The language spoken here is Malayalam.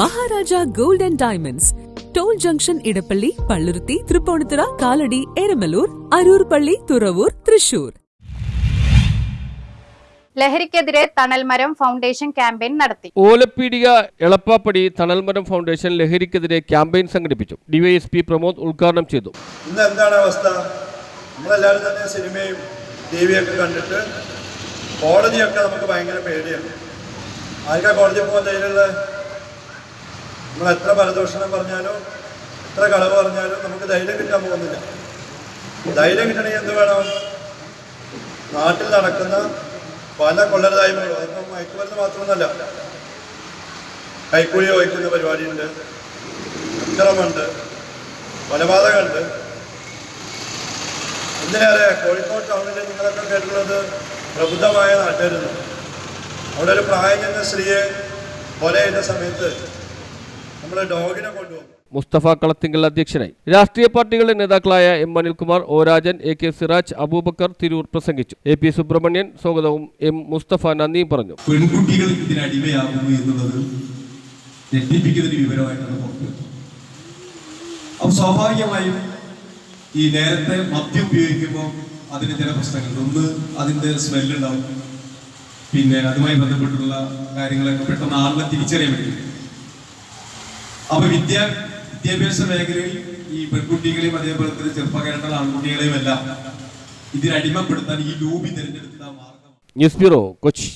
Maharaja gold and diamonds, toll junction, Edappally, Palluruthy, Tripunithura, Kalady, Eramalloor, Aroor പള്ളി, തുറവൂർ, തൃശൂർ. ലഹരിക്കെതിരെ തണൽമരം ഫൗണ്ടേഷൻ ക്യാമ്പയിൻ നടത്തി. ഓലപ്പീടിക എളപ്പാപ്പടി തണൽമരം ഫൗണ്ടേഷൻ ലഹരിക്കെതിരെ ക്യാമ്പയിൻ സംഘടിപ്പിച്ചു. ഡിവൈഎസ്പി പ്രമോദ് ഉദ്ഘാടനം ചെയ്തു. ഇന്ന് എന്താണ് അവസ്ഥ? നമ്മളെല്ലാവരും തന്നെ സിനിമയും ടിവിയൊക്കെ കണ്ടിട്ട് കോടതിയൊക്കെ നമുക്ക് ഭയങ്കര പേടിയാണ്. ആർക്കാ കോടതി പോകാൻ ധൈര്യമുള്ള? നമ്മൾ എത്ര പരദൂഷണം പറഞ്ഞാലും എത്ര കളവ് പറഞ്ഞാലും നമുക്ക് ധൈര്യം കിട്ടാൻ പോകുന്നില്ല. ധൈര്യം കിട്ടണമെങ്കിൽ എന്ത് വേണം? നാട്ടിൽ നടക്കുന്ന പല കൊള്ളരുതായ്മകളും, അതിപ്പം മയക്കുമരുന്ന് മാത്രമൊന്നുമല്ല, കൈക്കൂലി വഹിക്കുന്ന പരിപാടിയുണ്ട്, അക്രമമുണ്ട്, കൊലപാതകമുണ്ട്. എന്തിനേറെ കോഴിക്കോട് ടൗണിൽ നിങ്ങളൊക്കെ കേട്ടുള്ളത് പ്രബുദ്ധമായ നാട്ടുകാരുന്നു. അവിടെ ഒരു പ്രായം ചെന്ന സ്ത്രീയെ കൊല ചെയ്ത സമയത്ത് നമ്മൾ ഡോഗിനെ കൊണ്ടുപോകും. മുസ്തഫ കളത്തിങ്കൽ അധ്യക്ഷനായി. രാഷ്ട്രീയ പാർട്ടികളുടെ നേതാക്കളായ M Anilkumar, O Rajan, A K Siraj, Abubakar Tirur പ്രസംഗിച്ചു. എ പി സുബ്രഹ്മണ്യൻ സ്വാഗതവും എം മുസ്തഫ നന്ദിയും പറഞ്ഞു. പെൺകുട്ടികൾ ഇതിനടിമയാകുന്നു എന്നുള്ളത് ഞെട്ടിപ്പിക്കുന്ന ഒരു വിവരമായിട്ടാണ് പുറത്തുവരുന്നത്. അപ്പോൾ സ്വാഭാവികമായും ഈ നേരത്തെ മദ്യം ഉപയോഗിക്കുമ്പോൾ അതിന് ചില പ്രശ്നങ്ങളുണ്ട്. ഒന്ന്, അതിൻ്റെ സ്മെല്ലുണ്ടാവും. പിന്നെ അതുമായി ബന്ധപ്പെട്ടുള്ള കാര്യങ്ങളൊക്കെ പെട്ടെന്ന് ആളിനെ തിരിച്ചറിയാൻ പറ്റും. അപ്പൊ വിദ്യാഭ്യാസ മേഖലയിൽ ഈ പെൺകുട്ടികളെയും അതേപോലെ തന്നെ ചെറുപ്പക്കാരുടെ ആൺകുട്ടികളെയും എല്ലാം ഇതിനടിമപ്പെടുത്താൻ ഈ ലോബി തിരഞ്ഞെടുത്ത മാർഗം. News bureau, Kochi.